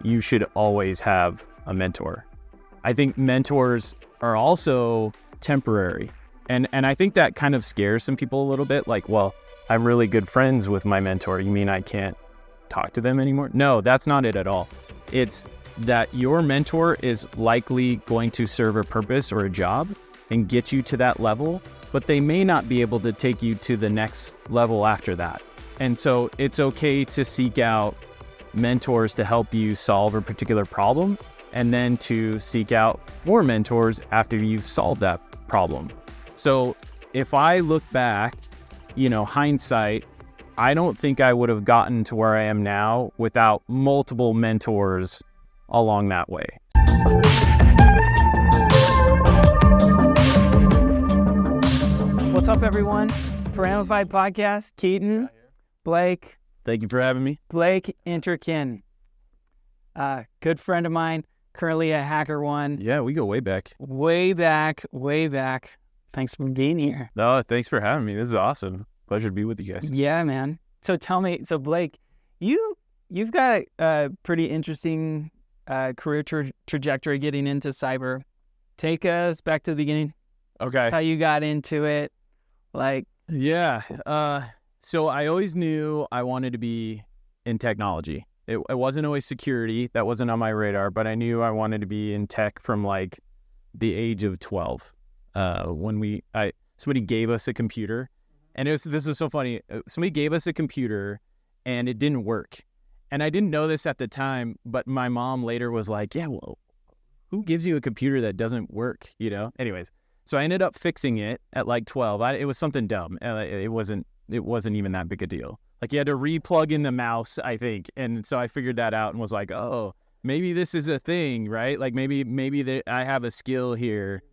you should always have a mentor. I think mentors are also temporary. And I think that kind of scares some people a little bit. Like, well, I'm really good friends with my mentor. You mean I can't talk to them anymore? No, that's not it at all. It's that your mentor is likely going to serve a purpose or a job and get you to that level, but they may not be able to take you to the next level after that. And so it's okay to seek out mentors to help you solve a particular problem, and then to seek out more mentors after you've solved that problem. So if I look back, hindsight, I don't think I would have gotten to where I am now without multiple mentors along that way. What's up, everyone? Paramify podcast, Keaton, Blake. Thank you for having me. Blake Entrekin, good friend of mine, currently at HackerOne. Yeah, we go way back. Way back. Thanks for being here. No, thanks for having me. This is awesome. Pleasure to be with you guys. Yeah, man. So tell me, Blake, you've got a pretty interesting career trajectory getting into cyber. Take us back to the beginning. Okay. How you got into it. Yeah. So I always knew I wanted to be in technology. It wasn't always security. That wasn't on my radar, but I knew I wanted to be in tech from the age of 12. When somebody gave us a computer, and this was so funny. Somebody gave us a computer and it didn't work. And I didn't know this at the time, but my mom later was like, yeah, well, who gives you a computer that doesn't work? Anyways, so I ended up fixing it at 12. It was something dumb. It wasn't even that big a deal. You had to re-plug in the mouse, I think. And so I figured that out and was like, oh, maybe this is a thing, right? Maybe I have a skill here.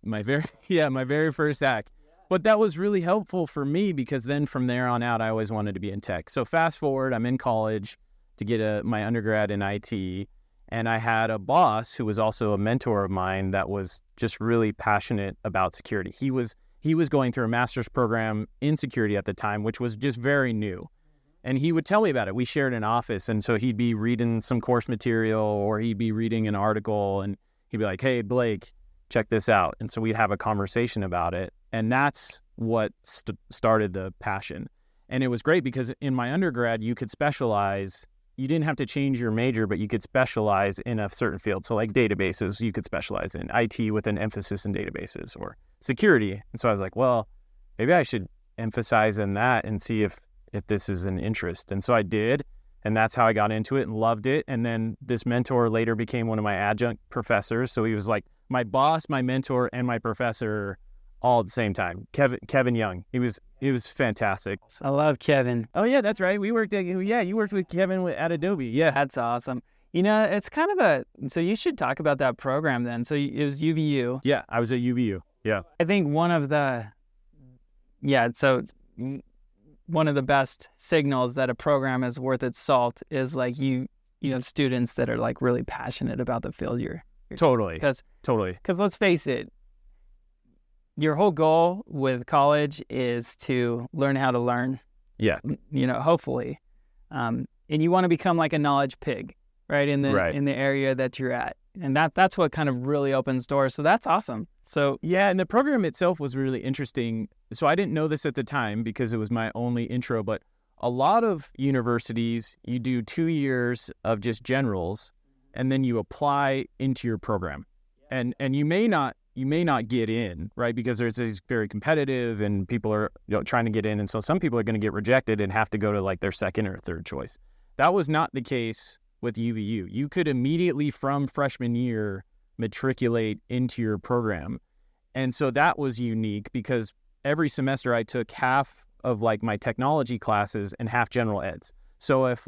My very first hack. But that was really helpful for me because then from there on out, I always wanted to be in tech. So fast forward, I'm in college to get my undergrad in IT. And I had a boss who was also a mentor of mine that was just really passionate about security. He was going through a master's program in security at the time, which was just very new. And he would tell me about it. We shared an office. And so he'd be reading some course material or he'd be reading an article and he'd be like, hey, Blake, check this out. And so we'd have a conversation about it. And that's what started the passion. And it was great because in my undergrad, you could specialize. You didn't have to change your major, but you could specialize in a certain field. So databases, you could specialize in IT with an emphasis in databases or security. And so I was like, well, maybe I should emphasize in that and see if this is an interest. And so I did. And that's how I got into it and loved it. And then this mentor later became one of my adjunct professors. So he was like my boss, my mentor, and my professor all at the same time. Kevin Young. He was fantastic. I love Kevin. Oh yeah, that's right. You worked with Kevin at Adobe. Yeah. That's awesome. It's kind of so you should talk about that program then. So it was UVU. Yeah, I was at UVU. Yeah. I think one of the best signals that a program is worth its salt is you have students that are really passionate about the field you're Totally. Because let's face it, your whole goal with college is to learn how to learn. Yeah. Hopefully. And you want to become like a knowledge pig, right? In the area that you're at. And that's what kind of really opens doors. So that's awesome. So yeah, and the program itself was really interesting. So I didn't know this at the time because it was my only intro, but a lot of universities, you do 2 years of just generals and then you apply into your program. And you may not get in, right? Because it's very competitive and people are trying to get in. And so some people are going to get rejected and have to go to their second or third choice. That was not the case with UVU. You could immediately from freshman year matriculate into your program. And so that was unique because every semester I took half of my technology classes and half general eds. So if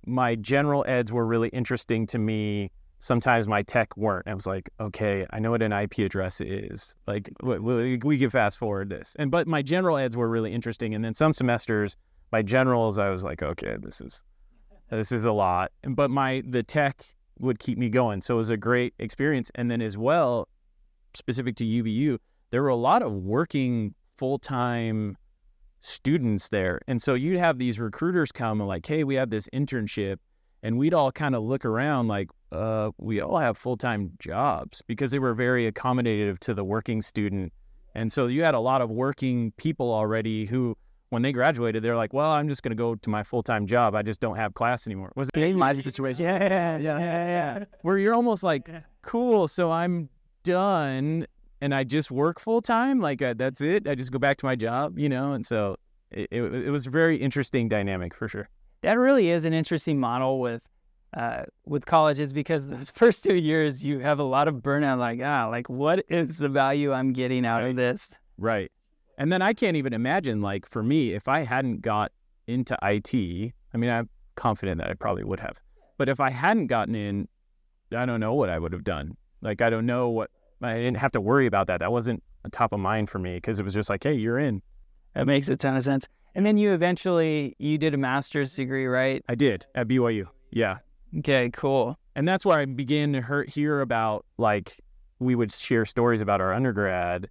my general eds were really interesting to me, sometimes my tech weren't. I was like, okay, I know what an IP address is. We can fast forward this. But my general eds were really interesting. And then some semesters, my generals, I was like, okay, this is a lot. But the tech would keep me going. So it was a great experience. And then as well, specific to UVU, there were a lot of working full-time students there. And so you'd have these recruiters come and hey, we have this internship. And we'd all kind of look around like, we all have full-time jobs, because they were very accommodative to the working student. And so you had a lot of working people already who, when they graduated, they're like, well, I'm just going to go to my full-time job. I just don't have class anymore. Was it my situation? Yeah. Where you're almost like, cool, so I'm done and I just work full-time? Like, that's it? I just go back to my job, And so it was a very interesting dynamic for sure. That really is an interesting model with colleges, because those first 2 years you have a lot of burnout. Like what is the value I'm getting out of this? Right. And then I can't even imagine, like, for me, if I hadn't got into IT, I mean, I'm confident that I probably would have. But if I hadn't gotten in, I don't know what I would have done. Like, I don't know what, I didn't have to worry about that. That wasn't top of mind for me, because it was just like, hey, you're in. That makes a ton of sense. And then you did a master's degree, right? I did, at BYU. Yeah. Okay, cool. And that's where I began to hear about, like, we would share stories about our undergrad,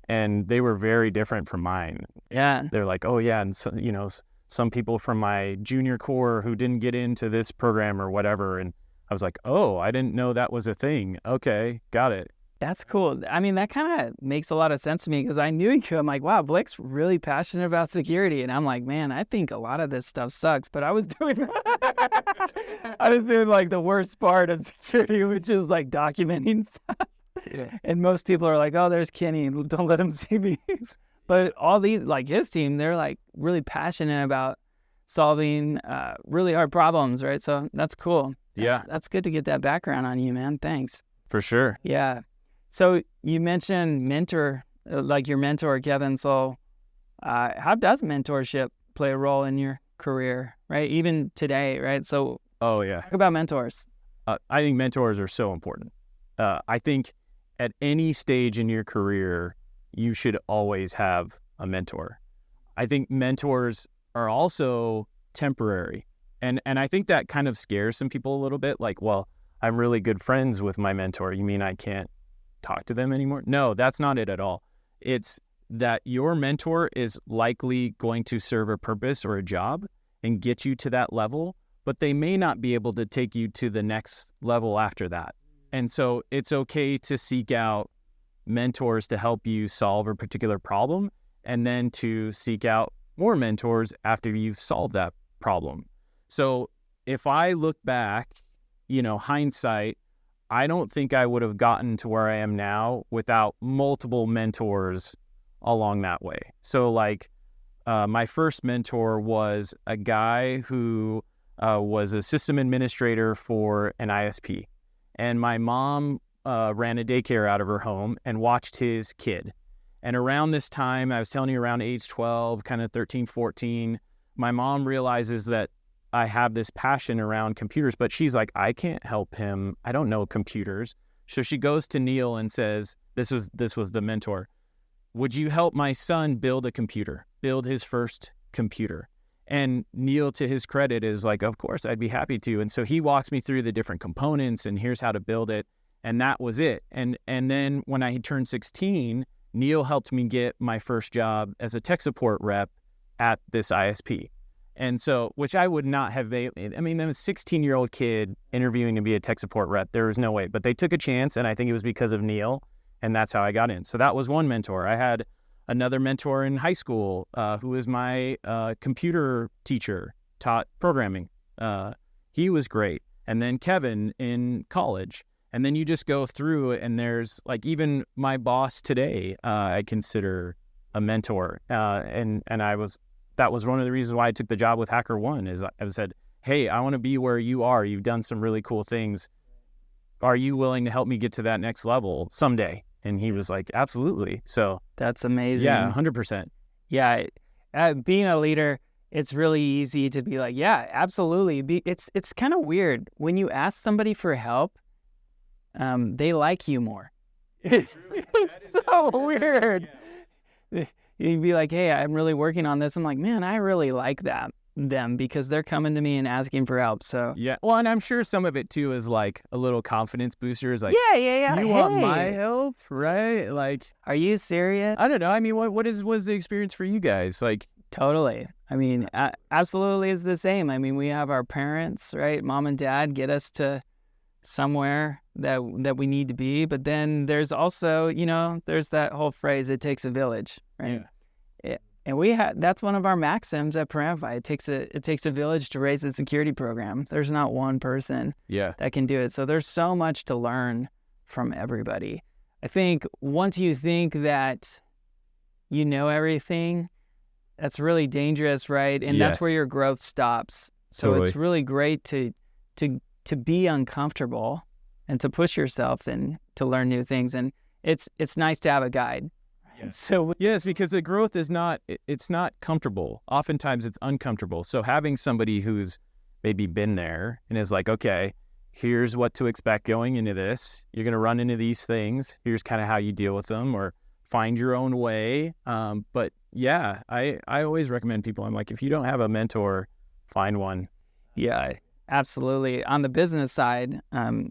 and they were very different from mine. Yeah. They're like, oh, yeah, and so, some people from my junior core who didn't get into this program or whatever. And I was like, oh, I didn't know that was a thing. Okay, got it. That's cool. I mean, that kind of makes a lot of sense to me, because I knew you. I'm like, wow, Blake's really passionate about security. And I'm like, man, I think a lot of this stuff sucks. But I was doing like the worst part of security, which is like documenting stuff. Yeah. And most people are like, oh, there's Kenny, don't let him see me. But all these, like his team, they're like really passionate about solving really hard problems, right? So that's cool. That's good to get that background on you, man. Thanks. For sure. Yeah. So you mentioned like your mentor, Kevin. So how does mentorship play a role in your career, right? Even today, right? So talk about mentors. I think mentors are so important. I think at any stage in your career, you should always have a mentor. I think mentors are also temporary. And I think that kind of scares some people a little bit. Like, well, I'm really good friends with my mentor. You mean I can't talk to them anymore? No, that's not it at all. It's that your mentor is likely going to serve a purpose or a job and get you to that level, but they may not be able to take you to the next level after that. And so it's okay to seek out mentors to help you solve a particular problem, and then to seek out more mentors after you've solved that problem. So if I look back, hindsight, I don't think I would have gotten to where I am now without multiple mentors along that way. So like my first mentor was a guy who was a system administrator for an ISP. And my mom ran a daycare out of her home and watched his kid. And around this time, I was telling you, around age 12, kind of 13, 14, my mom realizes that I have this passion around computers, but she's like, I can't help him. I don't know computers. So she goes to Neil and says, this was the mentor. Would you help my son build his first computer? And Neil, to his credit, is like, of course, I'd be happy to. And so he walks me through the different components and here's how to build it. And that was it. And then when I had turned 16, Neil helped me get my first job as a tech support rep at this ISP. And so, which I would not have, I mean, I'm a 16-year-old kid interviewing to be a tech support rep. There was no way, but they took a chance, and I think it was because of Neil, and that's how I got in. So that was one mentor. I had another mentor in high school who was my computer teacher, taught programming. He was great. And then Kevin in college. And then you just go through, and there's like even my boss today, I consider a mentor. And that was one of the reasons why I took the job with HackerOne, is I said, hey, I want to be where you are. You've done some really cool things. Are you willing to help me get to that next level someday? And he was like, absolutely. So that's amazing. Yeah, 100%. Yeah. Being a leader, it's really easy to be like, yeah, absolutely. It's kind of weird. When you ask somebody for help, they like you more. It's so weird. Yeah. You'd be like, hey, I'm really working on this. I'm like, man, I really like them because they're coming to me and asking for help. So yeah. Well, and I'm sure some of it too is like a little confidence booster. Is like, yeah. You want my help, right? Like, are you serious? I don't know. I mean, what was the experience for you guys? Like, Totally. I mean, absolutely is the same. I mean, we have our parents, right? Mom and dad get us to somewhere that we need to be. But then there's also, there's that whole phrase, it takes a village, right? Yeah. And that's one of our maxims at Paramify. It takes a village to raise a security program. There's not one person that can do it. So there's so much to learn from everybody. I think once you think that you know everything, that's really dangerous, right? And that's where your growth stops. So It's really great to be uncomfortable and to push yourself and to learn new things. And it's nice to have a guide. Yes. So yes, because the growth is not comfortable. Oftentimes it's uncomfortable. So having somebody who's maybe been there and is like, okay, here's what to expect going into this. You're going to run into these things. Here's kind of how you deal with them, or find your own way. But yeah, I always recommend people, I'm like, if you don't have a mentor, find one. Yeah, absolutely. On the business side,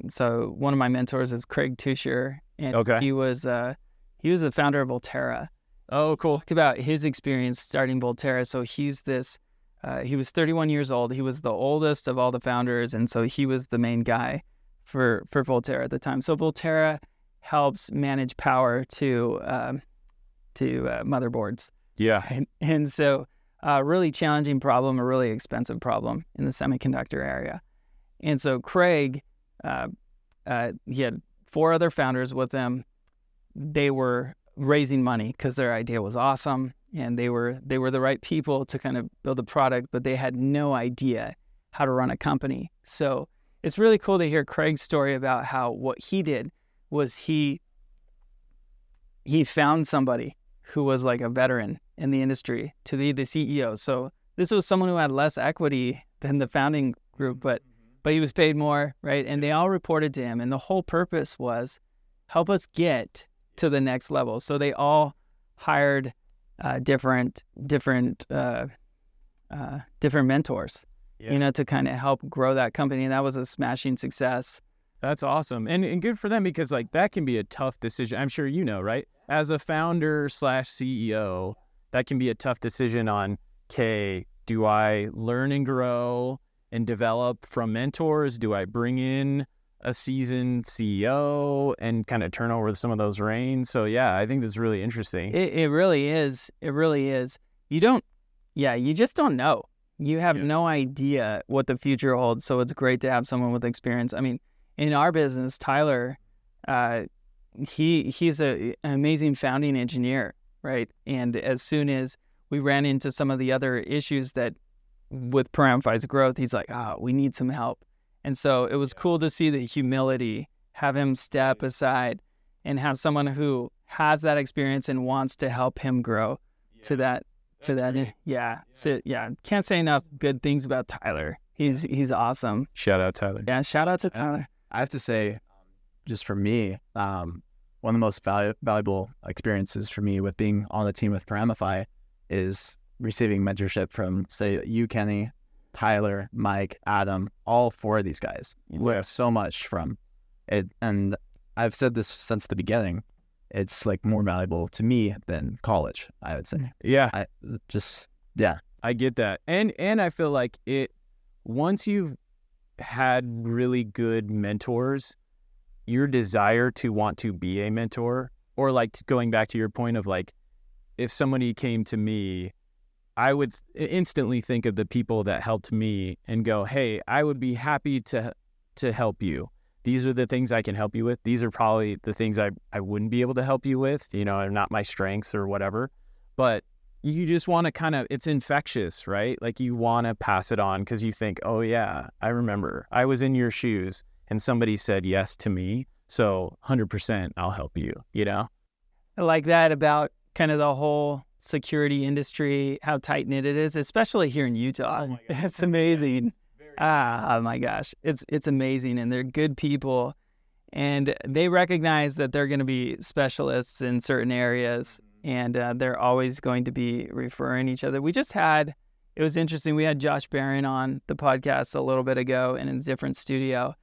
so one of my mentors is Craig Tusher, and he was the founder of Volterra. Oh, cool. Talked about his experience starting Volterra. So he was 31 years old. He was the oldest of all the founders, and so he was the main guy for Volterra at the time. So Volterra helps manage power to motherboards. Yeah. And so a really challenging problem, a really expensive problem in the semiconductor area. And so Craig, he had 4 other founders with him. They were raising money because their idea was awesome, and they were the right people to kind of build a product, but they had no idea how to run a company. So it's really cool to hear Craig's story about how what he did was he found somebody who was like a veteran in the industry to be the CEO. So this was someone who had less equity than the founding group, but he was paid more, right? And they all reported to him, and the whole purpose was help us get to the next level. So they all hired different mentors, to kind of help grow that company, and that was a smashing success. That's awesome. And good for them, because like that can be a tough decision. I'm sure right? As a founder / CEO, that can be a tough decision on, okay, do I learn and grow and develop from mentors? Do I bring in a seasoned CEO and kind of turn over some of those reins? So yeah, I think this is really interesting. It really is. It really is. You just don't know. You have no idea what the future holds. So it's great to have someone with experience. I mean, in our business, Tyler, he's an amazing founding engineer, right? And as soon as we ran into some of the other issues that with Paramify's growth, he's like, we need some help. And so it was cool to see the humility, have him step aside and have someone who has that experience and wants to help him grow to that. Yeah. So yeah, can't say enough good things about Tyler. He's awesome. Shout out Tyler. Yeah, shout out to Tyler. I have to say, just for me, one of the most valuable experiences for me with being on the team with Paramify is receiving mentorship from, say, you, Kenny, Tyler, Mike, Adam, all 4 of these guys. Learned so much from it. And I've said this since the beginning. It's like more valuable to me than college, I would say. Yeah. I get that. And I feel like once you've had really good mentors, your desire to want to be a mentor, or like going back to your point of like, if somebody came to me, I would instantly think of the people that helped me and go, hey, I would be happy to help you. These are the things I can help you with. These are probably the things I wouldn't be able to help you with, are not my strengths or whatever. But you just want to it's infectious, right? Like you want to pass it on because you think, oh yeah, I remember I was in your shoes and somebody said yes to me. So 100% I'll help you, I like that about kind of the whole security industry, how tight-knit it is, especially here in Utah. Oh it's amazing. Oh my gosh. It's amazing. And they're good people, and they recognize that they're going to be specialists in certain areas, and they're always going to be referring each other. It was interesting. We had Josh Barron on the podcast a little bit ago in a different studio,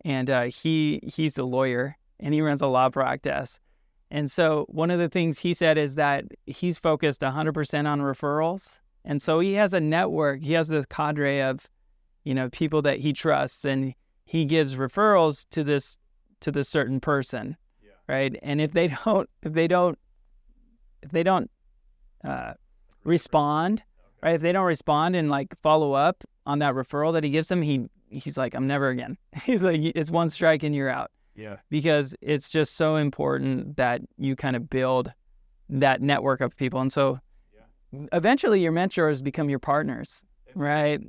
and he's a lawyer and he runs a law practice. And so one of the things he said is that he's focused 100% on referrals And so he has a network. He has this cadre of, people that he trusts, and he gives referrals to this certain person, right? And if they don't respond, right? If they don't respond and like follow up on that referral that he gives them, he's like, I'm never again. He's like, it's one strike and you're out. Yeah. Because it's just so important that you kind of build that network of people. And so eventually your mentors become your partners, right?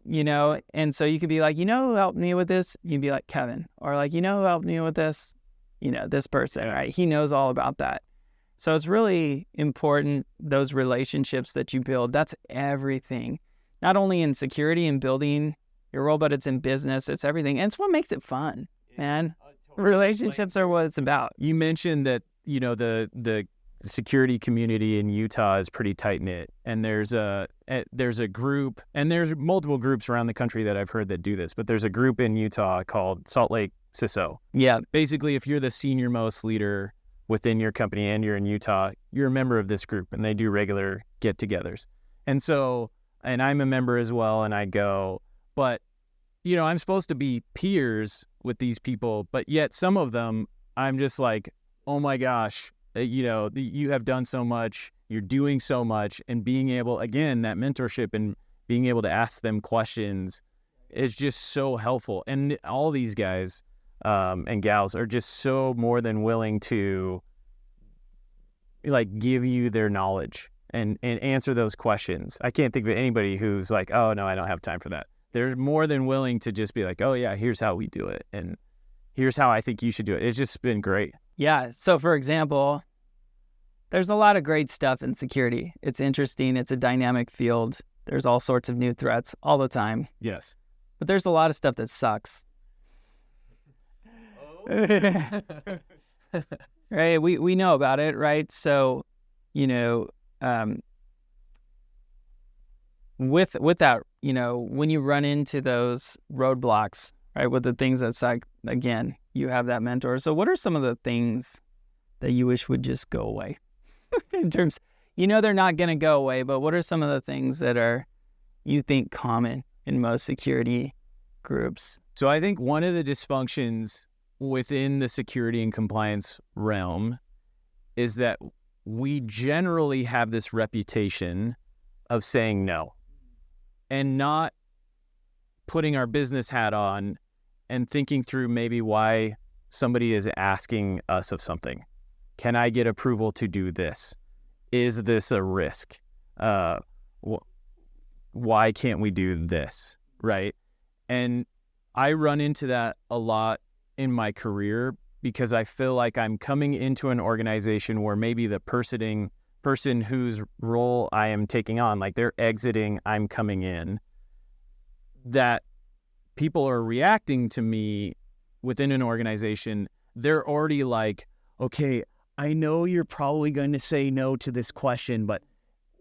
And so you could be like, who helped me with this? You'd be like Kevin, or like, who helped me with this? This person, right? He knows all about that. So it's really important, those relationships that you build. That's everything, not only in security and building your role, but it's in business. It's everything. And it's what makes it fun, man. Relationships are what it's about. You mentioned that, the security community in Utah is pretty tight knit, and there's a group, and there's multiple groups around the country that I've heard that do this, but there's a group in Utah called Salt Lake CISO. Yeah. Basically, if you're the senior most leader within your company and you're in Utah, you're a member of this group, and they do regular get-togethers. And so, and I'm a member as well, and I go, but I'm supposed to be peers with these people, but yet some of them, I'm just like, oh my gosh, you have done so much, you're doing so much, and being able, again, that mentorship and being able to ask them questions is just so helpful. And all these guys and gals are just so more than willing to like give you their knowledge and answer those questions. I can't think of anybody who's like, oh no, I don't have time for that. They're more than willing to just be like, oh yeah, here's how we do it, and here's how I think you should do it. It's just been great. Yeah. So for example, there's a lot of great stuff in security. It's interesting. It's a dynamic field. There's all sorts of new threats all the time. Yes. But there's a lot of stuff that sucks. Right? We know about it, right? So, with that, when you run into those roadblocks, right, with the things that suck, again, you have that mentor. So what are some of the things that you wish would just go away? In terms, they're not going to go away, but what are some of the things that are, you think, common in most security groups? So I think one of the dysfunctions within the security and compliance realm is that we generally have this reputation of saying no and not putting our business hat on and thinking through maybe why somebody is asking us of something. Can I get approval to do this? Is this a risk? Why can't we do this? Right? And I run into that a lot in my career because I feel like I'm coming into an organization where maybe the person whose role I am taking on, like they're exiting, I'm coming in, that people are reacting to me within an organization. They're already like, okay, I know you're probably going to say no to this question, but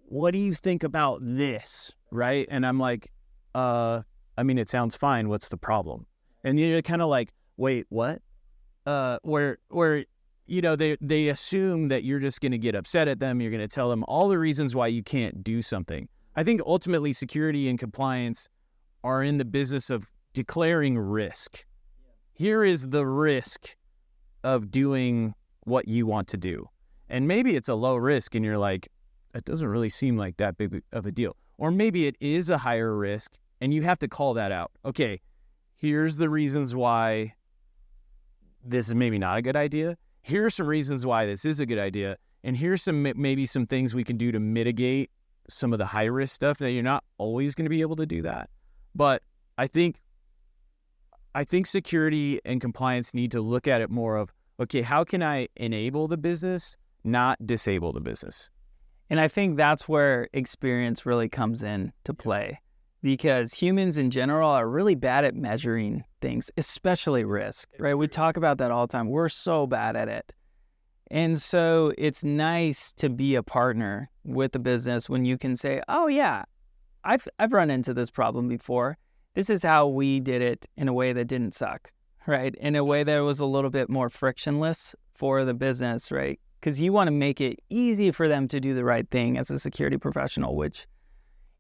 what do you think about this? Right? And I'm like, it sounds fine. What's the problem? And you're kind of like, wait, what? Where they assume that you're just going to get upset at them. You're going to tell them all the reasons why you can't do something. I think ultimately security and compliance are in the business of declaring risk. Here is the risk of doing what you want to do. And maybe it's a low risk and you're like, it doesn't really seem like that big of a deal. Or maybe it is a higher risk and you have to call that out. Okay, here's the reasons why this is maybe not a good idea. Here are some reasons why this is a good idea. And here's maybe some things we can do to mitigate some of the high risk stuff. That you're not always going to be able to do that. But I think security and compliance need to look at it more of, okay, how can I enable the business, not disable the business? And I think that's where experience really comes in to play, because humans in general are really bad at measuring things, especially risk, right? We talk about that all the time. We're so bad at it. And so it's nice to be a partner with the business when you can say, oh yeah, I've run into this problem before. This is how we did it in a way that didn't suck, right? In a way that was a little bit more frictionless for the business, right? Because you want to make it easy for them to do the right thing as a security professional, which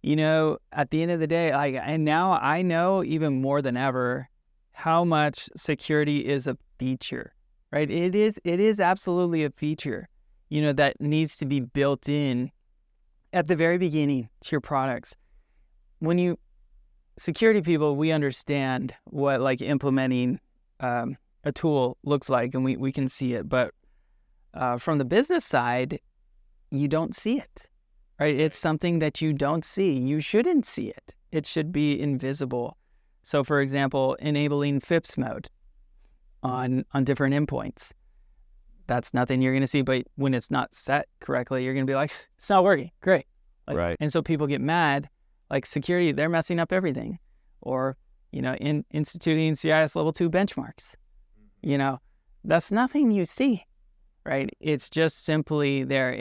at the end of the day, and now I know even more than ever how much security is a feature, right? It is absolutely a feature, that needs to be built in at the very beginning to your products. Security people, we understand what like implementing a tool looks like, and we can see it. But from the business side, you don't see it, right? It's something that you don't see. You shouldn't see it. It should be invisible. So, for example, enabling FIPS mode on different endpoints. That's nothing you're going to see. But when it's not set correctly, you're going to be like, it's not working. Great. Right. And so people get mad. Like security, they're messing up everything. Or, instituting CIS level 2 benchmarks. That's nothing you see, right? It's just simply there.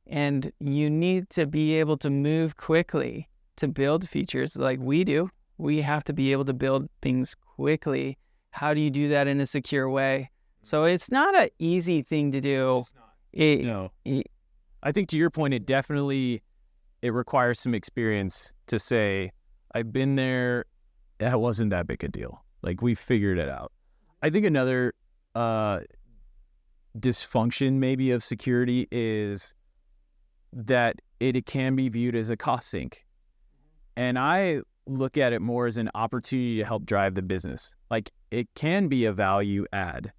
And you need to be able to move quickly to build features like we do. We have to be able to build things quickly. How do you do that in a secure way? So it's not an easy thing to do. It's not. I think to your point, it requires some experience to say, I've been there, that wasn't that big a deal. Like, we figured it out. I think another dysfunction maybe of security is that it can be viewed as a cost sink. And I look at it more as an opportunity to help drive the business. Like, it can be a value add.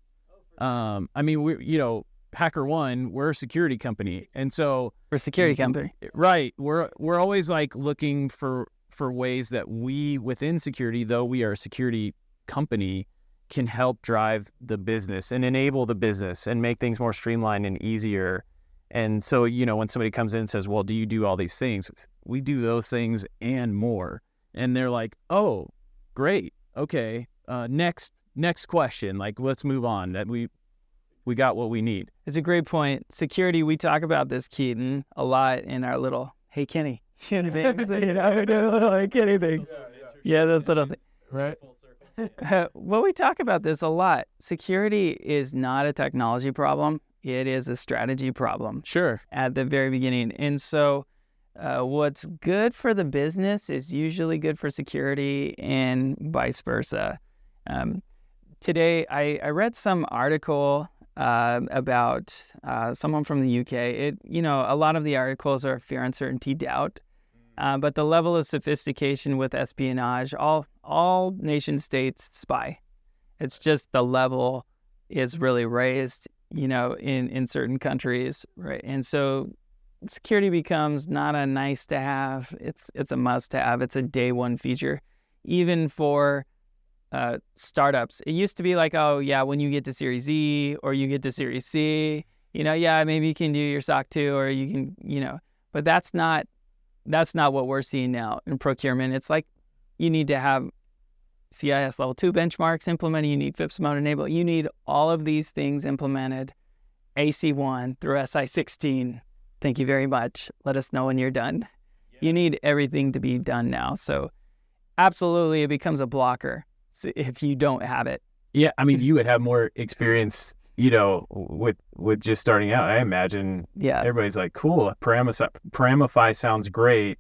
HackerOne, we're a security company. And so We're a security company. Right. We're always like looking for ways that we within security, though we are a security company, can help drive the business and enable the business and make things more streamlined and easier. And so, when somebody comes in and says, well, do you do all these things? We do those things and more. And they're like, oh, great. Okay. Next question. Like, let's move on. That we got what we need. It's a great point. Security, we talk about this, Keaton, a lot in our little, hey, Kenny, things, like Kenny things. Yeah, those little things. Right. Well, we talk about this a lot. Security is not a technology problem. It is a strategy problem. Sure. At the very beginning. And so what's good for the business is usually good for security and vice versa. Today, I read some article about someone from the UK. A lot of the articles are fear, uncertainty, doubt. But the level of sophistication with espionage, all nation states spy. It's just the level is really raised, in certain countries, right? And so security becomes not a nice to have. It's a must have. It's a day one feature, even for startups. It used to be like, oh yeah, when you get to Series E or you get to Series C, maybe you can do your SOC 2 or you can, but that's not what we're seeing now in procurement. It's like you need to have CIS level 2 benchmarks implemented. You need FIPS mode enabled. You need all of these things implemented. AC1 through SI16. Thank you very much. Let us know when you're done. Yeah. You need everything to be done now. So absolutely, it becomes a blocker if you don't have it. Yeah, you would have more experience, with just starting out. I imagine everybody's like, cool, Paramify sounds great.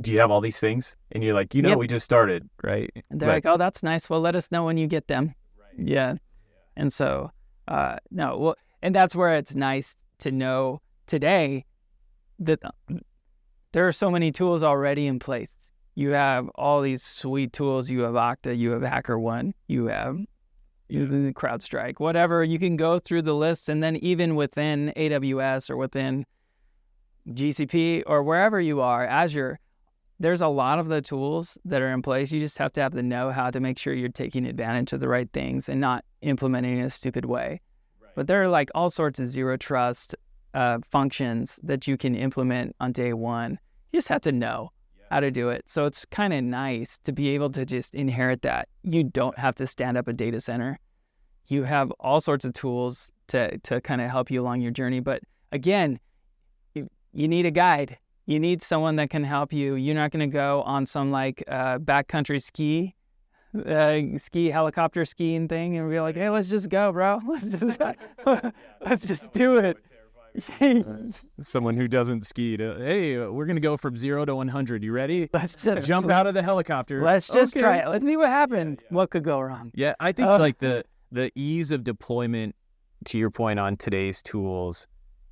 Do you have all these things? And you're like, Yep. we just started, right? And they're like, oh, that's nice. Well, let us know when you get them. Right. Yeah. And so, and that's where it's nice to know today that there are so many tools already in place. You have all these sweet tools. You have Okta, you have HackerOne, you have CrowdStrike, whatever. You can go through the list, and then even within AWS or within GCP or wherever you are, Azure, there's a lot of the tools that are in place. You just have to have the know-how to make sure you're taking advantage of the right things and not implementing in a stupid way. Right. But there are like all sorts of zero trust functions that you can implement on day one. You just have to know how to do it. So it's kind of nice to be able to just inherit that. You don't have to stand up a data center. You have all sorts of tools to kind of help you along your journey. But again, you need a guide. You need someone that can help you. You're not going to go on some like backcountry ski helicopter skiing thing and be like, hey, let's just go, bro. Let's just do it. Someone who doesn't ski to, hey, we're going to go from 0 to 100. You ready? Let's just Jump out of the helicopter. Let's just Okay. try it. Let's see what happens. What could go wrong? Yeah, I think like the ease of deployment, to your point on today's tools,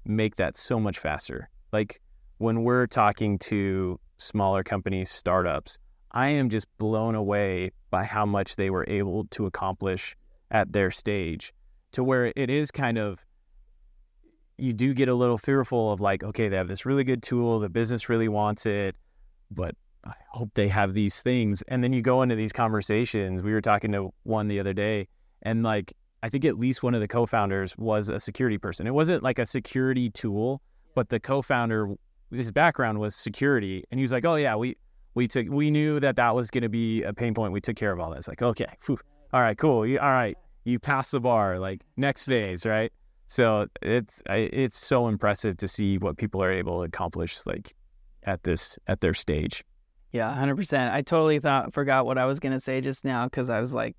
make that so much faster. Like when we're talking to smaller companies, startups, I am just blown away by how much they were able to accomplish at their stage, to where it is kind of, you do get a little fearful of like, okay, they have this really good tool, the business really wants it, but I hope they have these things. And then you go into these conversations. We were talking to one the other day, and like, I think at least one of the co-founders was a security person. It wasn't like a security tool, but the co-founder, his background was security. And he was like, oh yeah, we knew that was going to be a pain point. We took care of all that. It's like, okay, whew, all right, cool. All right, you passed the bar, like next phase, right? So it's so impressive to see what people are able to accomplish like at their stage. Yeah, 100%. I totally forgot what I was gonna say just now because I was like,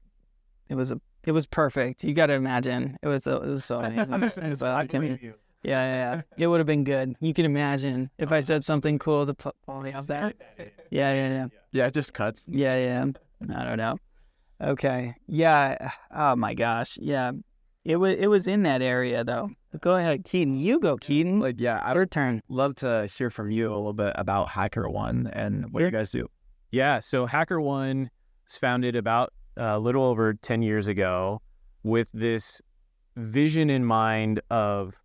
it was perfect. You got to imagine it was so amazing. But I can, yeah. It would have been good. You can imagine if I said something cool to pull me off that. Yeah. Yeah, it just cuts. Yeah. I don't know. Okay. Yeah. Oh my gosh. Yeah. It was in that area though. Go ahead, Keaton. You go, Keaton. Like, yeah, Your turn. love to hear from you a little bit about HackerOne and what you guys do. Yeah, so HackerOne was founded about a little over 10 years ago with this vision in mind of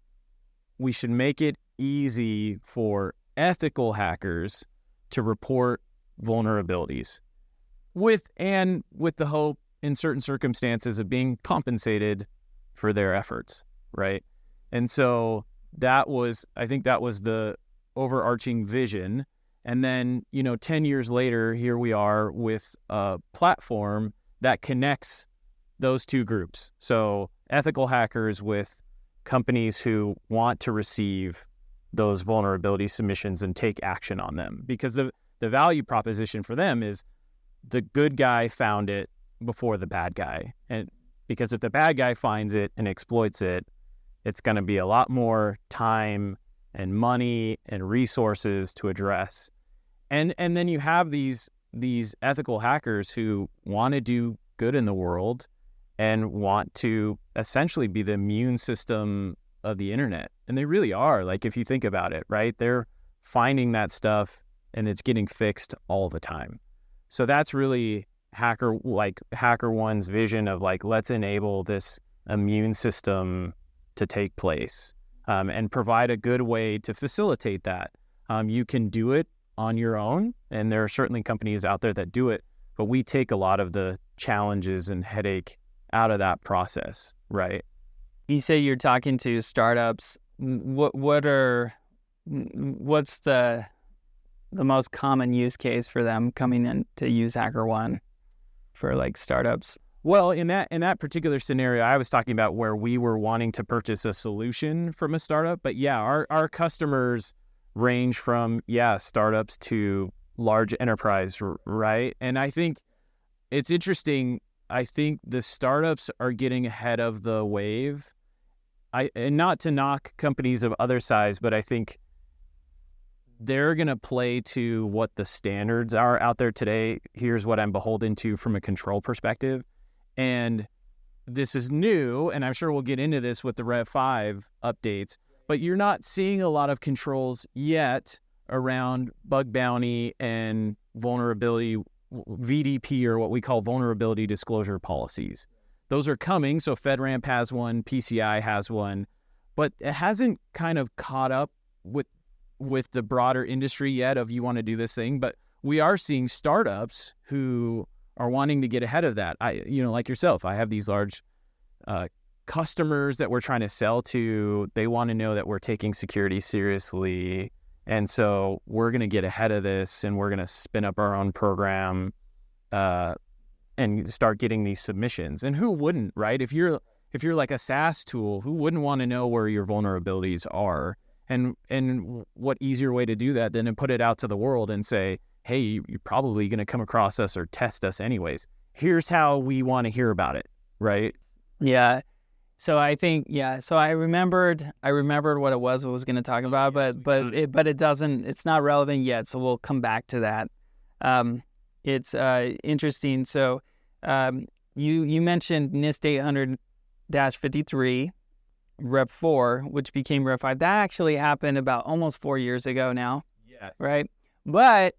we should make it easy for ethical hackers to report vulnerabilities with the hope in certain circumstances of being compensated for their efforts, right? And so I think that was the overarching vision. And then, 10 years later, here we are with a platform that connects those two groups. So ethical hackers with companies who want to receive those vulnerability submissions and take action on them. Because the value proposition for them is the good guy found it before the bad guy. And because if the bad guy finds it and exploits it, it's going to be a lot more time and money and resources to address. And then you have these ethical hackers who want to do good in the world and want to essentially be the immune system of the internet. And they really are. Like, if you think about it, right? They're finding that stuff and it's getting fixed all the time. So that's really HackerOne's vision of like, let's enable this immune system to take place, and provide a good way to facilitate that. You can do it on your own, and there are certainly companies out there that do it, but we take a lot of the challenges and headache out of that process, right? You say you're talking to startups. What's the most common use case for them coming in to use HackerOne for like startups? Well, in that particular scenario, I was talking about where we were wanting to purchase a solution from a startup. But yeah, our customers range from, startups to large enterprise, right? And I think it's interesting. I think the startups are getting ahead of the wave. And not to knock companies of other size, but I think they're going to play to what the standards are out there today. Here's what I'm beholden to from a control perspective. And this is new, and I'm sure we'll get into this with the Rev 5 updates, but you're not seeing a lot of controls yet around bug bounty and vulnerability, VDP, or what we call vulnerability disclosure policies. Those are coming, so FedRAMP has one, PCI has one, but it hasn't kind of caught up with the broader industry yet of you want to do this thing, but we are seeing startups who are wanting to get ahead of that. Like yourself, I have these large customers that we're trying to sell to. They want to know that we're taking security seriously. And so we're going to get ahead of this, and we're going to spin up our own program and start getting these submissions. And who wouldn't, right? If you're like a SaaS tool, who wouldn't want to know where your vulnerabilities are? And what easier way to do that than to put it out to the world and say, hey, you're probably going to come across us or test us anyways. Here's how we want to hear about it, right? Yeah. So I think, so I remembered what it was going to talk about, but it doesn't, it's not relevant yet. So we'll come back to that. It's interesting. So you mentioned NIST 800-53, Rev 4, which became Rev 5. That actually happened about almost 4 years ago now. Yes. Right? But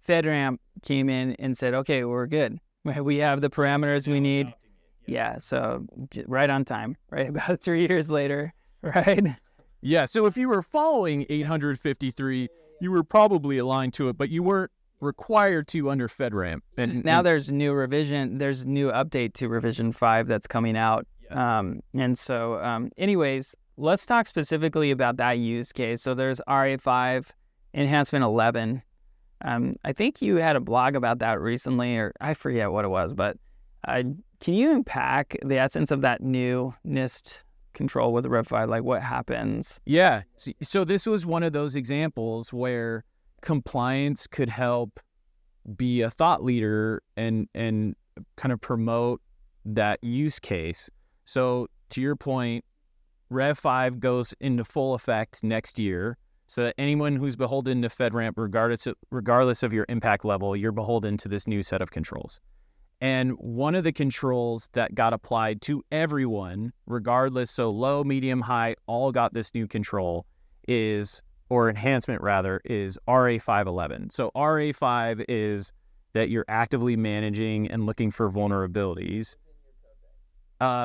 FedRAMP came in and said, okay, we're good. We have the parameters we need. Yeah, so right on time, right? About 3 years later, right? Yeah, so if you were following 853, you were probably aligned to it, but you weren't required to under FedRAMP. And now there's new update to revision 5 that's coming out. And so anyways, let's talk specifically about that use case. So there's RA5 enhancement 11. I think you had a blog about that recently, or I forget what it was, but can you unpack the essence of that new NIST control with Rev 5? Like what happens? Yeah. So this was one of those examples where compliance could help be a thought leader and kind of promote that use case. So to your point, Rev 5 goes into full effect next year, so that anyone who's beholden to FedRAMP, regardless of your impact level, you're beholden to this new set of controls. And one of the controls that got applied to everyone, regardless, so low, medium, high, all got this new control enhancement is RA511. So RA5 is that you're actively managing and looking for vulnerabilities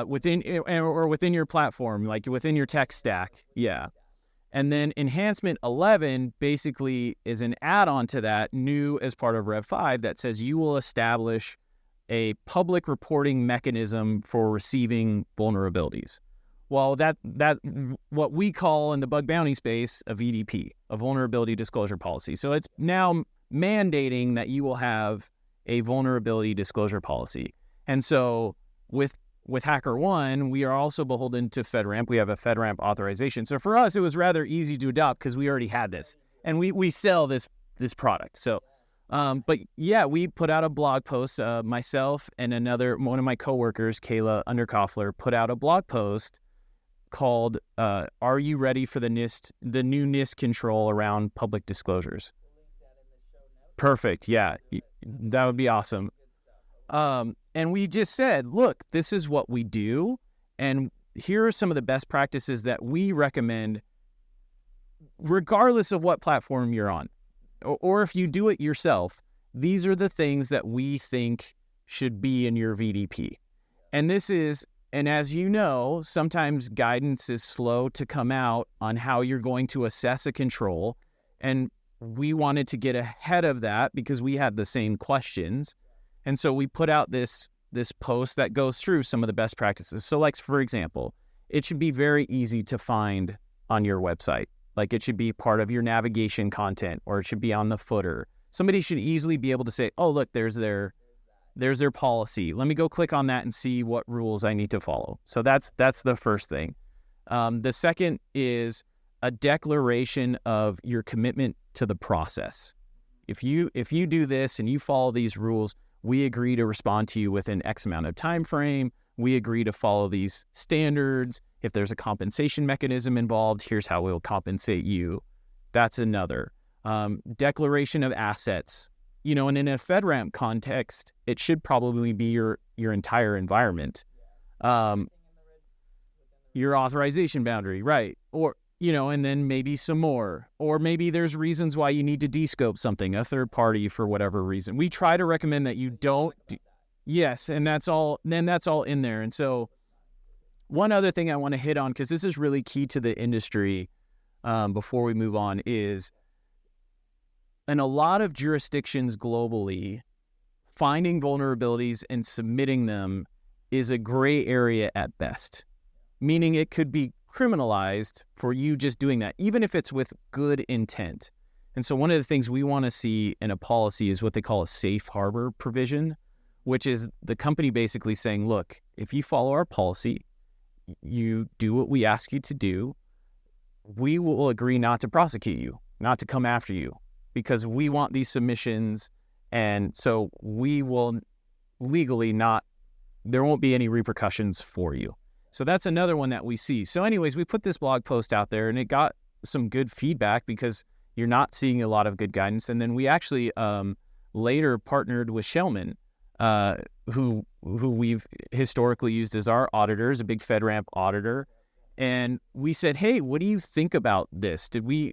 within your platform, like within your tech stack. Yeah. And then enhancement 11 basically is an add-on to that, new as part of Rev 5, that says you will establish a public reporting mechanism for receiving vulnerabilities. Well, that what we call in the bug bounty space a VDP, a vulnerability disclosure policy. So it's now mandating that you will have a vulnerability disclosure policy. And so with HackerOne, we are also beholden to FedRAMP. We have a FedRAMP authorization. So for us, it was rather easy to adopt because we already had this, and we sell this product. So. But yeah, we put out a blog post, myself and one of my coworkers, Kayla Underkoffler, put out a blog post called, Are you ready for the new NIST control around public disclosures? Perfect. Yeah, that would be awesome. And we just said, look, this is what we do. And here are some of the best practices that we recommend, regardless of what platform you're on. Or if you do it yourself, these are the things that we think should be in your VDP. And as you know, sometimes guidance is slow to come out on how you're going to assess a control. And we wanted to get ahead of that because we had the same questions. And so we put out this post that goes through some of the best practices. So like, for example, it should be very easy to find on your website. Like it should be part of your navigation content, or it should be on the footer. Somebody should easily be able to say, oh, look, there's their policy. Let me go click on that and see what rules I need to follow. So that's the first thing. The second is a declaration of your commitment to the process. If you do this and you follow these rules, we agree to respond to you within X amount of time frame. We agree to follow these standards. If there's a compensation mechanism involved, here's how we'll compensate you. That's another. Declaration of assets. And in a FedRAMP context, it should probably be your entire environment. Your authorization boundary, right? Or, and then maybe some more. Or maybe there's reasons why you need to descope something, a third party for whatever reason. We try to recommend that you don't. Yes, and that's all in there. And so one other thing I want to hit on, because this is really key to the industry before we move on, is in a lot of jurisdictions globally, finding vulnerabilities and submitting them is a gray area at best, meaning it could be criminalized for you just doing that, even if it's with good intent. And so one of the things we want to see in a policy is what they call a safe harbor provision, which is the company basically saying, look, if you follow our policy, you do what we ask you to do, we will agree not to prosecute you, not to come after you, because we want these submissions. And so we will legally there won't be any repercussions for you. So that's another one that we see. So anyways, we put this blog post out there and it got some good feedback because you're not seeing a lot of good guidance. And then we actually later partnered with Shellman, who we've historically used as our auditors, a big FedRAMP auditor. And we said, hey, what do you think about this?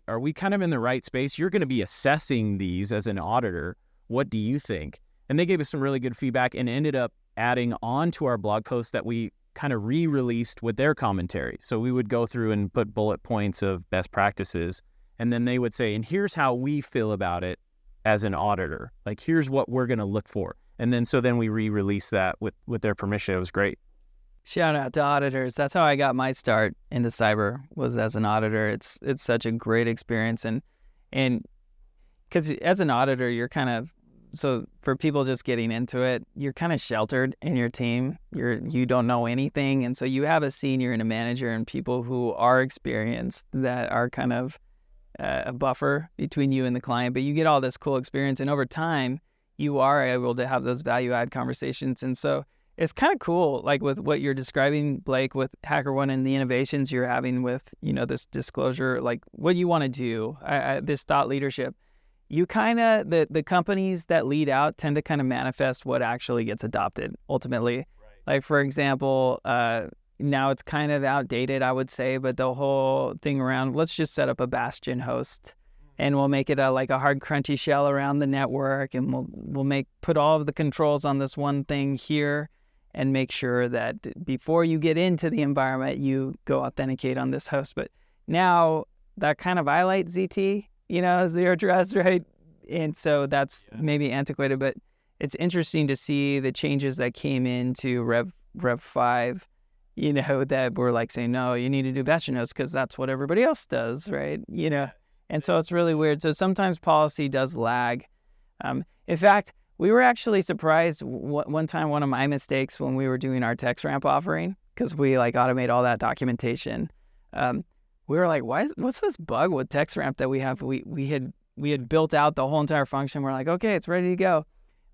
Are we kind of in the right space? You're going to be assessing these as an auditor. What do you think? And they gave us some really good feedback and ended up adding on to our blog post that we kind of re-released with their commentary. So we would go through and put bullet points of best practices. And then they would say, and here's how we feel about it as an auditor. Like, here's what we're going to look for. And then we re-released that with their permission. It was great. Shout out to auditors. That's how I got my start into cyber, was as an auditor. It's such a great experience. And because as an auditor, you're kind of, so for people just getting into it, you're kind of sheltered in your team. You don't know anything. And so you have a senior and a manager and people who are experienced that are kind of a buffer between you and the client. But you get all this cool experience. And over time, you are able to have those value add conversations. And so it's kind of cool, like with what you're describing, Blake, with HackerOne and the innovations you're having with, this disclosure, like what you want to do, this thought leadership. You kind of, the companies that lead out tend to kind of manifest what actually gets adopted ultimately. Right. Like, for example, now it's kind of outdated, I would say, but the whole thing around, let's just set up a Bastion host and we'll make it like a hard, crunchy shell around the network, and we'll put all of the controls on this one thing here and make sure that before you get into the environment, you go authenticate on this host. But now that kind of violates ZT, zero trust, right? And so that's maybe antiquated, but it's interesting to see the changes that came into Rev 5, that were like saying, no, you need to do Bastion nodes because that's what everybody else does, right? And so it's really weird. So sometimes policy does lag. In fact, we were actually surprised one time, one of my mistakes when we were doing our FedRAMP offering, because we automate all that documentation. We were like, what's this bug with FedRAMP that we have? We had built out the whole entire function. We're like, okay, it's ready to go.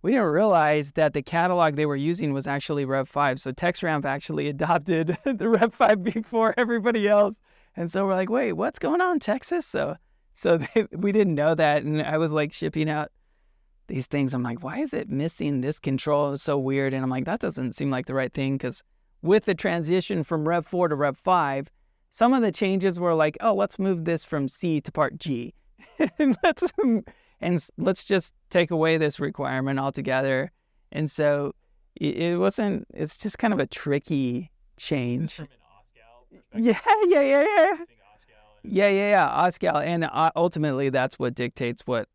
We didn't realize that the catalog they were using was actually Rev 5. So FedRAMP actually adopted the Rev 5 before everybody else. And so we're like, wait, what's going on in Texas? So we didn't know that. And I was shipping out these things. I'm like, why is it missing this control? It's so weird. And I'm like, that doesn't seem like the right thing, because with the transition from Rev 4 to Rev 5, some of the changes were like, oh, let's move this from C to part G. and let's just take away this requirement altogether. And so it's just kind of a tricky change. Is this from an OSCAL? Yeah. OSCAL. And ultimately, that's what dictates what.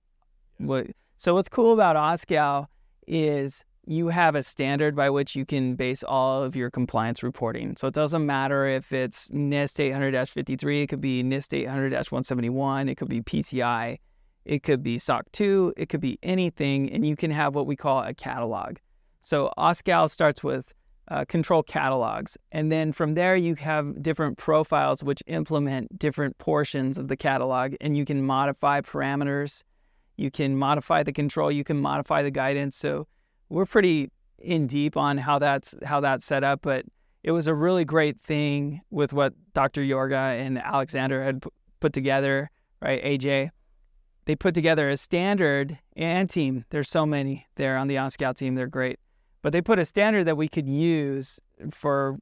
So what's cool about OSCAL is you have a standard by which you can base all of your compliance reporting. So it doesn't matter if it's NIST 800-53, it could be NIST 800-171, it could be PCI, it could be SOC 2, it could be anything, and you can have what we call a catalog. So OSCAL starts with control catalogs, and then from there you have different profiles which implement different portions of the catalog, and you can modify parameters, you can modify the control, you can modify the guidance. So we're pretty in deep on how that's set up, but it was a really great thing with what Dr. Yorga and Alexander had put together, right? AJ, they put together a standard and team. There's so many there on the OSCAL team. They're great, but they put a standard that we could use for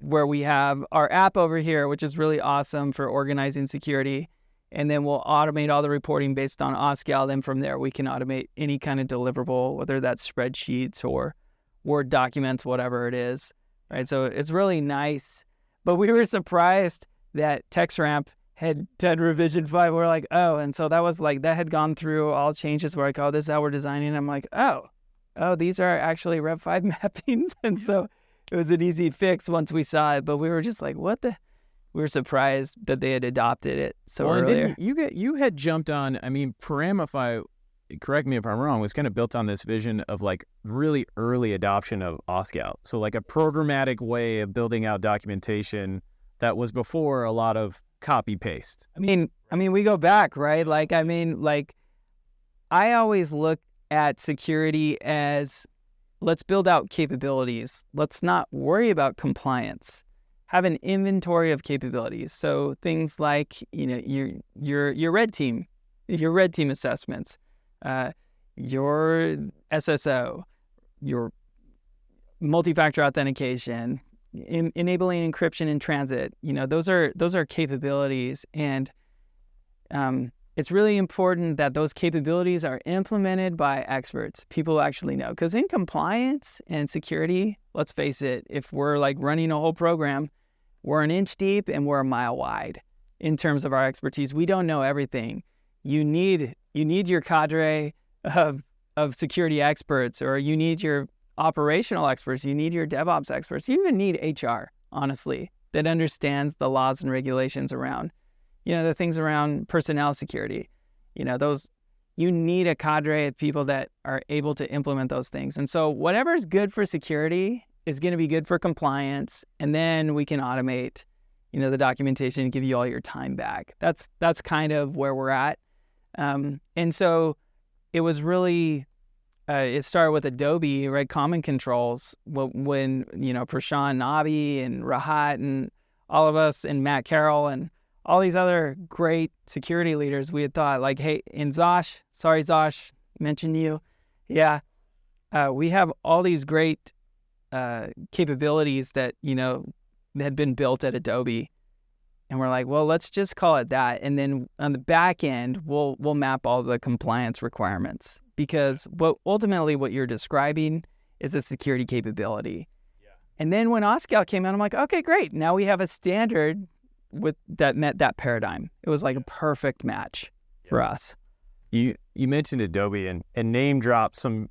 where we have our app over here, which is really awesome for organizing security. And then we'll automate all the reporting based on OSCAL. Then from there, we can automate any kind of deliverable, whether that's spreadsheets or Word documents, whatever it is, right? So it's really nice. But we were surprised that FedRAMP had done revision 5. We're like, oh, and so that was that had gone through all changes. We're like, oh, this is how we're designing. I'm like, oh, these are actually Rev 5 mappings. And so it was an easy fix once we saw it. But we were just like, what the? We were surprised that they had adopted it so earlier. You had jumped on, Paramify, correct me if I'm wrong, was kind of built on this vision of really early adoption of OSCAL. So a programmatic way of building out documentation that was before a lot of copy paste. We go back, right? I always look at security as let's build out capabilities. Let's not worry about compliance. Have an inventory of capabilities. So things like, your red team assessments, your SSO, your multi-factor authentication, enabling encryption in transit. Those are capabilities, and it's really important that those capabilities are implemented by experts, people who actually know. Because in compliance and security, let's face it, if we're like running a whole program, we're an inch deep and we're a mile wide in terms of our expertise. We don't know everything. You need your cadre of security experts, or you need your operational experts, you need your DevOps experts, you even need HR, honestly, that understands the laws and regulations around, the things around personnel security. You need a cadre of people that are able to implement those things. And so whatever's good for security is going to be good for compliance, and then we can automate, the documentation and give you all your time back. That's kind of where we're at. And so it was really, it started with Adobe, right? Common controls. When Prashant Nabi and Rahat and all of us and Matt Carroll and all these other great security leaders, we had thought like, hey, and Zosh, sorry, Zosh, mentioned you. Yeah. We have all these great capabilities that, had been built at Adobe. And we're like, well, let's just call it that. And then on the back end, we'll map all the compliance requirements, because ultimately what you're describing is a security capability. Yeah. And then when OSCAL came out, I'm like, okay, great. Now we have a standard that met that paradigm. It was like a perfect match for us. You mentioned Adobe and name dropped some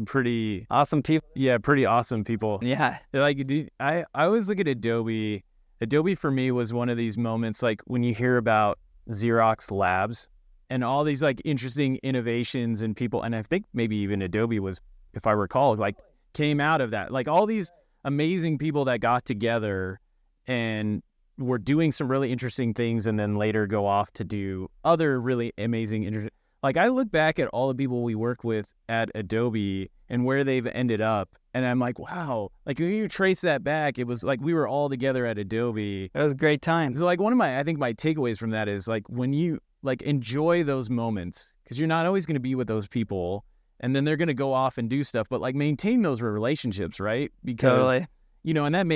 pretty awesome people. Yeah, pretty awesome people. Yeah. I always look at Adobe. Adobe for me was one of these moments, like when you hear about Xerox Labs and all these like interesting innovations and people, and I think maybe even Adobe was, if I recall, like came out of that. Like all these amazing people that got together and were doing some really interesting things, and then later go off to do other really amazing, like I look back at all the people we work with at Adobe and where they've ended up, and I'm like, wow, like when you trace that back, it was like we were all together at Adobe. It was a great time. So like I think my takeaways from that is like when you like enjoy those moments, because you're not always going to be with those people, and then they're going to go off and do stuff, but like maintain those relationships, right? Because totally. And that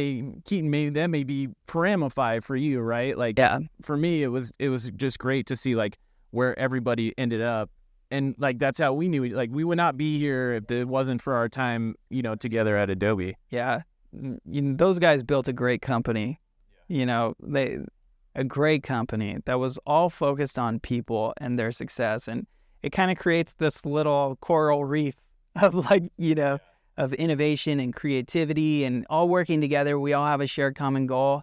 may be Paramify for you, right? Like, yeah. For me, it was just great to see like where everybody ended up, and like that's how we knew. Like we would not be here if it wasn't for our time, together at Adobe. Yeah, those guys built a great company. Yeah. A great company that was all focused on people and their success, and it kind of creates this little coral reef of of innovation and creativity, and all working together. We all have a shared common goal,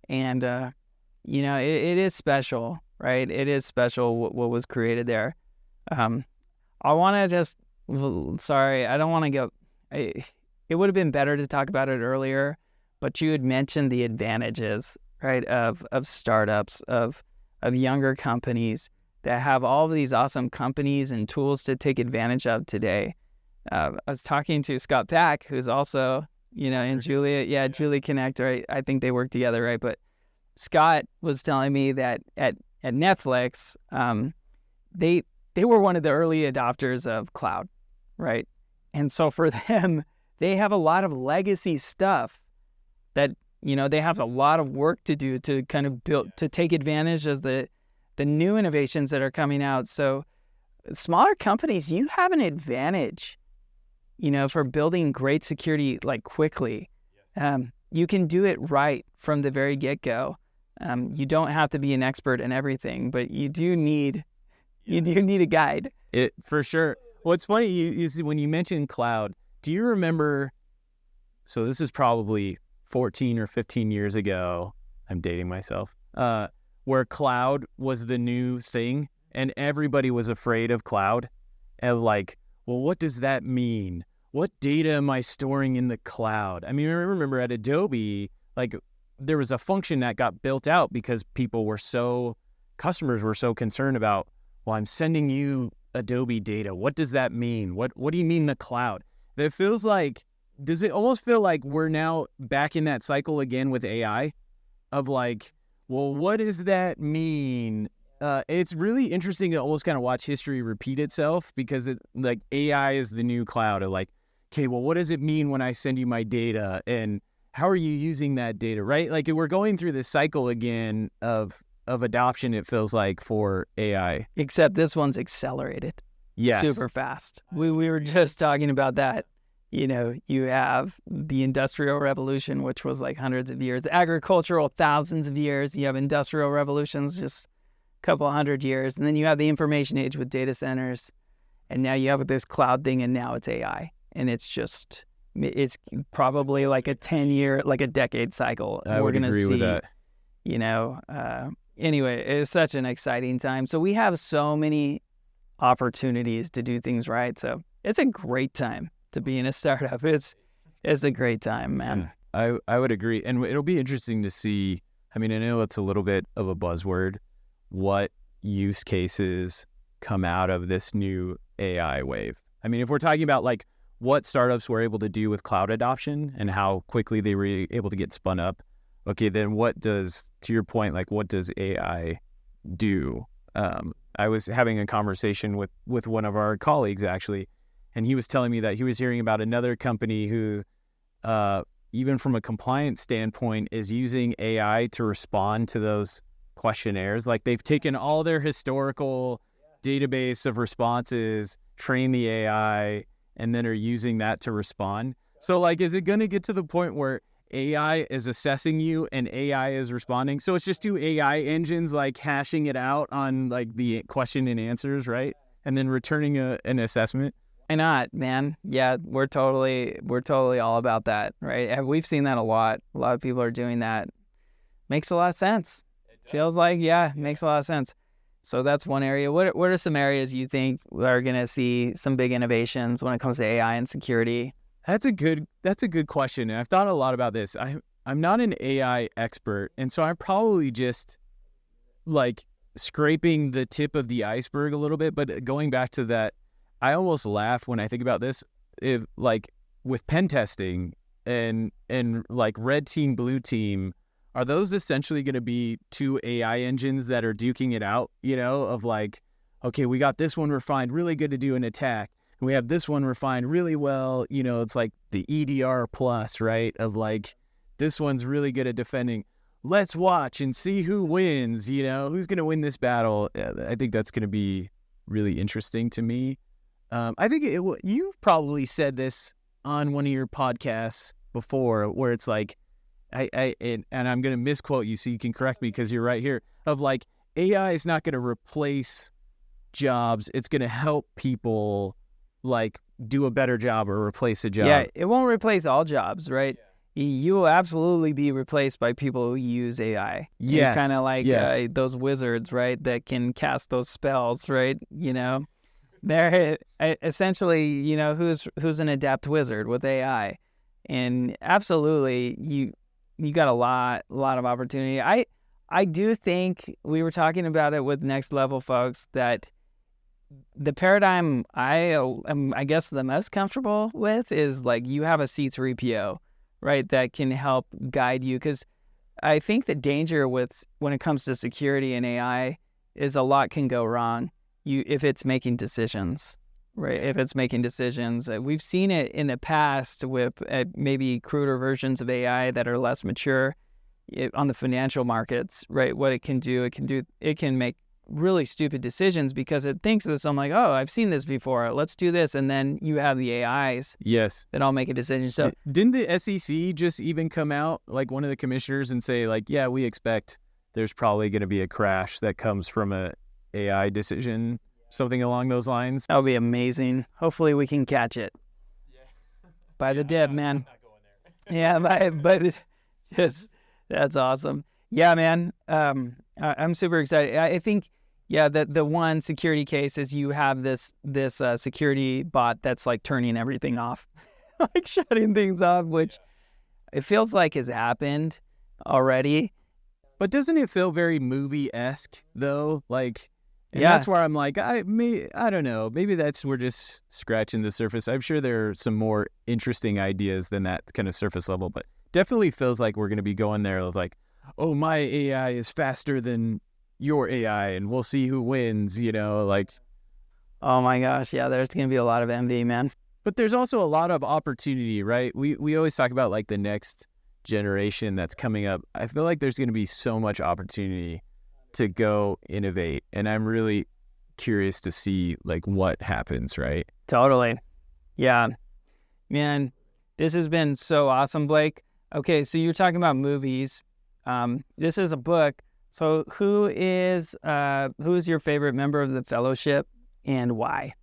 and it is special, right? It is special what was created there. I want to I don't want to go. It would have been better to talk about it earlier, but you had mentioned the advantages, right, of startups, of younger companies that have all of these awesome companies and tools to take advantage of today. I was talking to Scott Pack, who's also, in Julia. Yeah, Julia Connect, right? I think they work together, right? But Scott was telling me that at Netflix, they were one of the early adopters of cloud, right? And so for them, they have a lot of legacy stuff that, they have a lot of work to do to kind of build, to take advantage of the new innovations that are coming out. So smaller companies, you have an advantage, for building great security like quickly. You can do it right from the very get-go. You don't have to be an expert in everything, but you do need a guide. It for sure. Well, it's funny you see when you mentioned cloud. Do you remember? So this is probably 14 or 15 years ago. I'm dating myself. Where cloud was the new thing, and everybody was afraid of cloud, and like, well, what does that mean? What data am I storing in the cloud? I mean, I remember at Adobe, like there was a function that got built out because customers were so concerned about, well, I'm sending you Adobe data. What does that mean? What do you mean the cloud? that feels like, does it almost feel like we're now back in that cycle again with AI of like, well, what does that mean? It's really interesting to almost kind of watch history repeat itself, because it like AI is the new cloud of like, okay, well, what does it mean when I send you my data, and how are you using that data, right? Like we're going through this cycle again of adoption, it feels like, for AI. Except this one's accelerated. Yes. Super fast. We were just talking about that. You know, you have the Industrial Revolution, which was like hundreds of years. Agricultural, thousands of years. You have industrial revolutions, just a couple hundred years. And then you have the information age with data centers. And now you have this cloud thing, and now it's AI. And it's probably like a 10-year, like a decade cycle. I would agree with that. You know, anyway, it's such an exciting time. So we have so many opportunities to do things right. So it's a great time to be in a startup. It's a great time, man. I would agree. And it'll be interesting to see, I mean, I know it's a little bit of a buzzword, what use cases come out of this new AI wave. I mean, if we're talking about like what startups were able to do with cloud adoption and how quickly they were able to get spun up, okay, then what does, to your point, like what does AI do? I was having a conversation with one of our colleagues actually, and he was telling me that he was hearing about another company who, even from a compliance standpoint, is using AI to respond to those questionnaires. Like they've taken all their historical database of responses, trained the AI, and then are using that to respond. So like, is it going to get to the point where AI is assessing you and AI is responding? So it's just two AI engines like hashing it out on like the question and answers, right? And then returning an assessment. Why not, man? Yeah, we're totally all about that, right? And we've seen that a lot. A lot of people are doing that. Makes a lot of sense. Feels like, makes a lot of sense. So that's one area. What are some areas you think are going to see some big innovations when it comes to AI and security? That's a good question. And I've thought a lot about this. I'm not an AI expert, and so I'm probably just like scraping the tip of the iceberg a little bit. But going back to that, I almost laugh when I think about this. If like with pen testing and like red team, blue team, are those essentially going to be two AI engines that are duking it out, you know, of like, okay, we got this one refined, really good to do an attack. And we have this one refined really well, you know, it's like the EDR plus, right? Of like, this one's really good at defending. Let's watch and see who wins, you know, who's going to win this battle. I think that's going to be really interesting to me. I think you've probably said this on one of your podcasts before, where it's like, and I'm going to misquote you so you can correct me because you're right here, of like, AI is not going to replace jobs. It's going to help people like do a better job or replace a job. Yeah, it won't replace all jobs, right? Yeah. You will absolutely be replaced by people who use AI. Yes. Kind of like those wizards, right? That can cast those spells, right? You know, they're essentially, you know, who's an adept wizard with AI. And absolutely, you got a lot of opportunity. I do think we were talking about it with Next Level folks that the paradigm I am, I guess, the most comfortable with is like you have a C3PO, right, that can help guide you. Because I think the danger when it comes to security and AI is a lot can go wrong if it's making decisions. Right, if it's making decisions. We've seen it in the past with maybe cruder versions of AI that are less mature on the financial markets, right? What it can do, it can make really stupid decisions because it thinks of this. I'm like, oh, I've seen this before. Let's do this. And then you have the AIs that all make a decision. So didn't the SEC just even come out, like one of the commissioners, and say like, yeah, we expect there's probably going to be a crash that comes from a AI decision? Something along those lines. That would be amazing. Hopefully we can catch it. Yeah. By the dip, man. I'm not going there. but yes, that's awesome. Yeah, man. I'm super excited. I think, the one security case is you have this security bot that's like turning everything off, like shutting things off, which it feels like has happened already. But doesn't it feel very movie-esque though? Like, And Yeah. that's where I'm like, I don't know. Maybe we're just scratching the surface. I'm sure there are some more interesting ideas than that kind of surface level, but definitely feels like we're going to be going there with like, oh, my AI is faster than your AI and we'll see who wins, like. Oh my gosh. Yeah. There's going to be a lot of envy, man. But there's also a lot of opportunity, right? We always talk about like the next generation that's coming up. I feel like there's going to be so much opportunity to go innovate. And I'm really curious to see like what happens, right? Totally. Yeah. Man, this has been so awesome, Blake. Okay, so you're talking about movies. This is a book. So who is your favorite member of the Fellowship and why?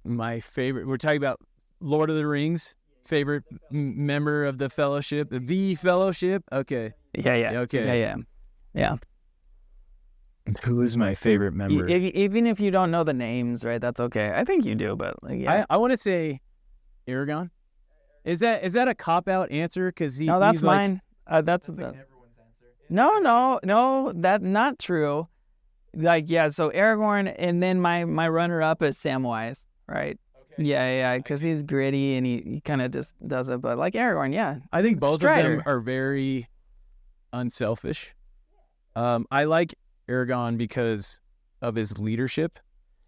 My favorite, we're talking about Lord of the Rings, favorite member of the Fellowship, the Fellowship. Okay. Yeah. Okay. Yeah. Who is my favorite member? Even if you don't know the names, right? That's okay. I think you do, but like, yeah. I want to say Aragon. Is that a cop-out answer? Because No, that's he's like, mine. That's everyone's answer. No, that's not true. Like, yeah, so Aragorn, and then my runner-up is Samwise, right? Okay. Yeah, because he's gritty and he kind of just does it. But like Aragorn, yeah. I think both Strider. of them are very unselfish. I like Aragon because of his leadership.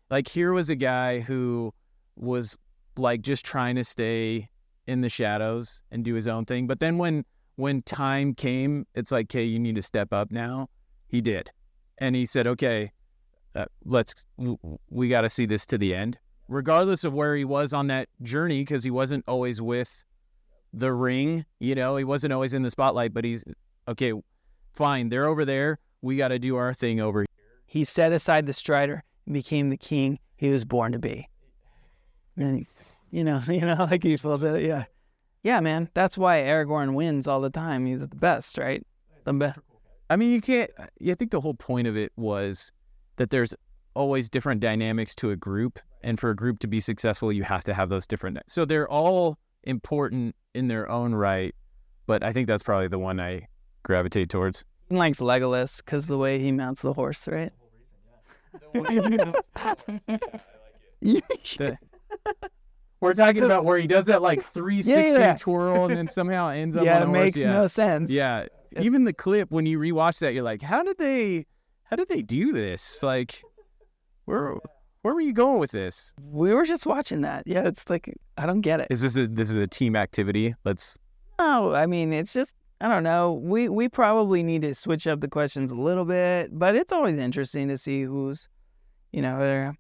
Like, here was a guy who was like just trying to stay in the shadows and do his own thing. But then when time came, it's like, okay, you need to step up now. He did. And he said, okay, we got to see this to the end, regardless of where he was on that journey, because he wasn't always with the ring, he wasn't always in the spotlight, but he's, okay, fine, they're over there. We got to do our thing over here. He set aside the Strider and became the king he was born to be. And, like you felt it, yeah. Yeah, man, that's why Aragorn wins all the time. He's the best, right? The best. I mean, I think the whole point of it was that there's always different dynamics to a group. And for a group to be successful, you have to have those different. So they're all important in their own right. But I think that's probably the one I gravitate towards. He likes Legolas because the way he mounts the horse, right? We're talking about where he does that like 360 twirl and then somehow ends up on a horse. It makes no sense. Yeah. Even the clip, when you rewatch that, you're like, how did they do this? Like, where were you going with this? We were just watching that. Yeah, it's like, I don't get it. Is this a team activity? No, I mean, it's just, I don't know. We probably need to switch up the questions a little bit, but it's always interesting to see who's, there.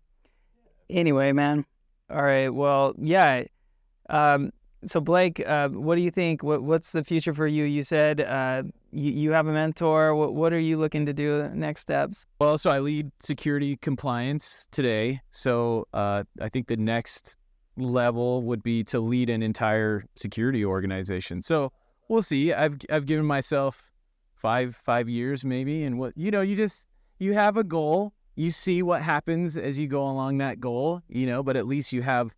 Anyway, man. All right. Well, yeah. So Blake, what do you think? What's the future for you? You said you have a mentor. What are you looking to do next steps? Well, so I lead security compliance today. So I think the next level would be to lead an entire security organization. So we'll see. I've given myself five years maybe, and you have a goal. You see what happens as you go along that goal, but at least you have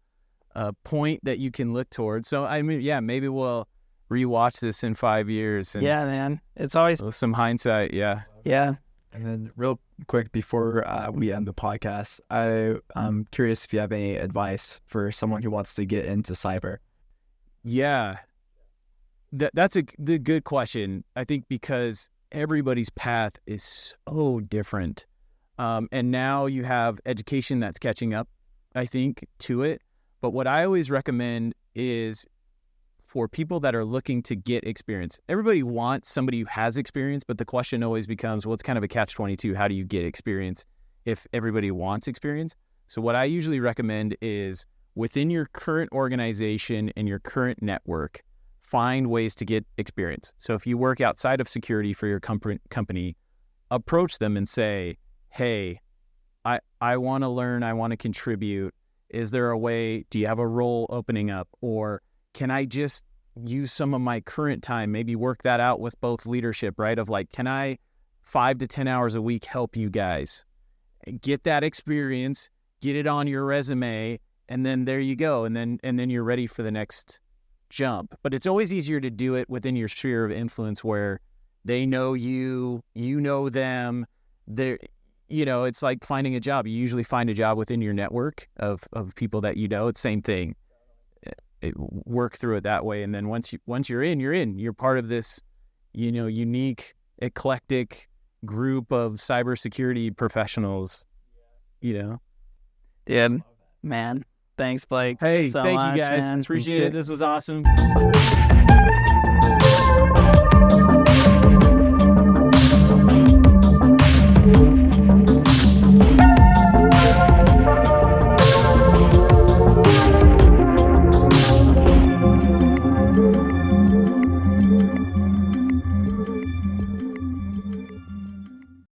a point that you can look towards. So I mean, yeah, maybe we'll rewatch this in 5 years. And yeah, man, it's always some hindsight. Yeah. Yeah. And then real quick before we end the podcast, I'm curious if you have any advice for someone who wants to get into cyber. Yeah, that's the good question. I think because everybody's path is so different. And now you have education that's catching up, I think, to it. But what I always recommend is for people that are looking to get experience. Everybody wants somebody who has experience, but the question always becomes, well, it's kind of a catch-22. How do you get experience if everybody wants experience? So what I usually recommend is within your current organization and your current network, find ways to get experience. So if you work outside of security for your company, approach them and say, hey, I want to learn, I want to contribute. Is there a way, do you have a role opening up? Or can I just use some of my current time, maybe work that out with both leadership, right? Of like, can I 5 to 10 hours a week help you guys? Get that experience, get it on your resume, and then there you go. And then you're ready for the next jump. But it's always easier to do it within your sphere of influence where they know you, you know them. you know, it's like finding a job. You usually find a job within your network of people that you know. It's same thing. Work through it that way, and then once you're in, you're in. You're part of this, you know, unique, eclectic group of cybersecurity professionals. You know, Dude, man, thanks, Blake. Hey, so thank much, you guys. man. Appreciate it. This was awesome.